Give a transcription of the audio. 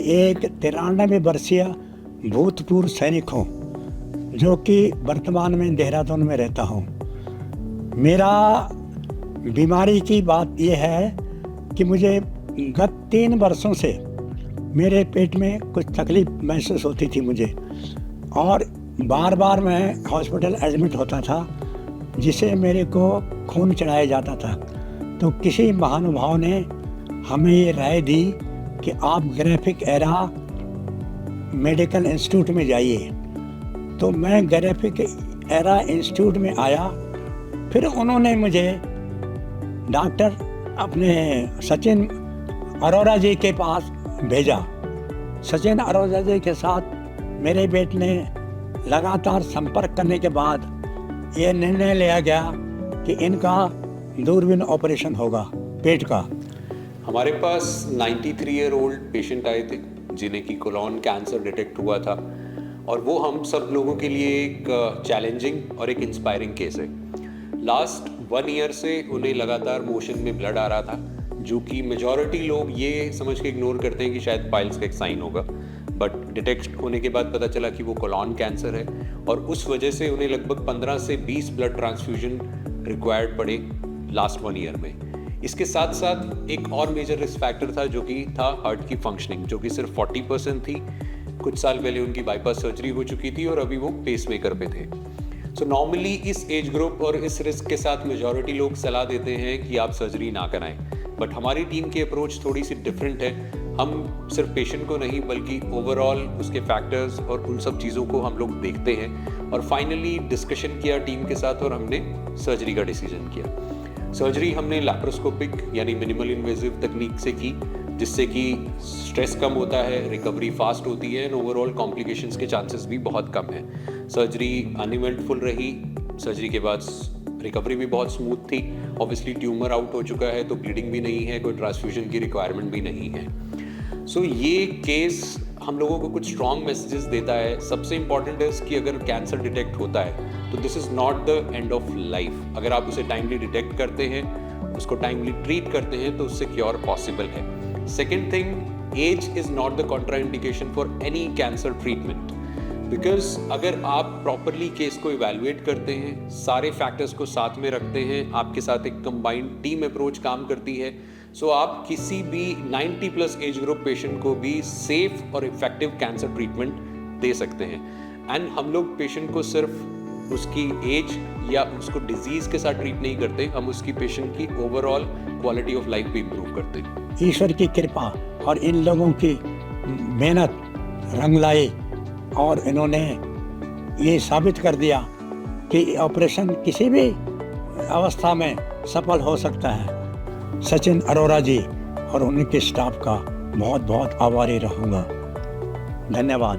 एक 93 वर्षीय भूतपूर्व सैनिक हूँ, जो कि वर्तमान में देहरादून में रहता हूँ। मेरा बीमारी की बात यह है कि मुझे गत 3 वर्षों से मेरे पेट में कुछ तकलीफ महसूस होती थी मुझे, और बार बार मैं हॉस्पिटल एडमिट होता था, जिसे मेरे को खून चढ़ाया जाता था। तो किसी महानुभाव ने हमें ये राय दी कि आप ग्राफिक एरा मेडिकल इंस्टीट्यूट में जाइए। तो मैं ग्राफिक एरा इंस्टीट्यूट में आया। फिर उन्होंने मुझे डॉक्टर अपने सचिन अरोड़ा जी के पास भेजा। सचिन अरोड़ा जी के साथ मेरे बेटे ने लगातार संपर्क करने के बाद ये निर्णय लिया गया कि इनका दूरबीन ऑपरेशन होगा पेट का। हमारे पास 93 ईयर ओल्ड पेशेंट आए थे जिन्हें की कोलॉन कैंसर डिटेक्ट हुआ था, और वो हम सब लोगों के लिए एक चैलेंजिंग और एक इंस्पायरिंग केस है। लास्ट 1 ईयर से उन्हें लगातार मोशन में ब्लड आ रहा था, जो कि मेजॉरिटी लोग ये समझ के इग्नोर करते हैं कि शायद पाइल्स का एक साइन होगा, बट डिटेक्ट होने के बाद पता चला कि वो कोलॉन कैंसर है, और उस वजह से उन्हें लगभग 15 से 20 ब्लड ट्रांसफ्यूजन रिक्वायर्ड पड़े लास्ट 1 ईयर में। इसके साथ साथ एक और मेजर रिस्क फैक्टर था, जो कि था हार्ट की फंक्शनिंग, जो कि सिर्फ 40% थी। कुछ साल पहले उनकी बाईपास सर्जरी हो चुकी थी और अभी वो पेसमेकर पे थे। सो नॉर्मली इस एज ग्रुप और इस रिस्क के साथ मेजॉरिटी लोग सलाह देते हैं कि आप सर्जरी ना कराएं, बट हमारी टीम की अप्रोच थोड़ी सी डिफरेंट है। हम सिर्फ पेशेंट को नहीं बल्कि ओवरऑल उसके फैक्टर्स और उन सब चीज़ों को हम लोग देखते हैं, और फाइनली डिस्कशन किया टीम के साथ और हमने सर्जरी का डिसीजन किया। सर्जरी हमने लैप्रोस्कोपिक यानी मिनिमल इन्वेजिव तकनीक से की, जिससे कि स्ट्रेस कम होता है, रिकवरी फास्ट होती है, एंड ओवरऑल कॉम्प्लिकेशंस के चांसेस भी बहुत कम है। सर्जरी अनइवेंटफुल रही। सर्जरी के बाद रिकवरी भी बहुत स्मूथ थी। ऑब्वियसली ट्यूमर आउट हो चुका है, तो ब्लीडिंग भी नहीं है, कोई ट्रांसफ्यूजन की रिक्वायरमेंट भी नहीं है। सो ये केस हम लोगों को कुछ स्ट्रॉन्ग मैसेजेस देता है। सबसे इंपॉर्टेंट है कि अगर कैंसर डिटेक्ट होता है तो this is not the end of life. अगर आप उसे टाइमली डिटेक्ट करते हैं, उसको टाइमली ट्रीट करते हैं, तो उससे क्योर पॉसिबल है। Second thing, as is not the contraindication for any cancer treatment, because अगर आप प्रॉपरली केस को इवैल्यूएट करते हैं, सारे फैक्टर्स को साथ में रखते हैं, आपके साथ एक कंबाइंड टीम अप्रोच काम करती है, सो आप किसी भी 90+ एज ग्रुप पेशेंट को भी सेफ और इफेक्टिव कैंसर ट्रीटमेंट दे सकते हैं। एंड हम लोग पेशेंट को सिर्फ उसकी एज या उसको डिजीज़ के साथ ट्रीट नहीं करते, हम उसकी पेशेंट की ओवरऑल क्वालिटी ऑफ लाइफ भी इम्प्रूव करते हैं। ईश्वर की कृपा और इन लोगों की मेहनत रंग लाई, और इन्होंने ये साबित कर दिया कि ऑपरेशन किसी भी अवस्था में सफल हो सकता है। सचिन अरोड़ा जी और उनके स्टाफ का बहुत बहुत आभारी रहूँगा। धन्यवाद।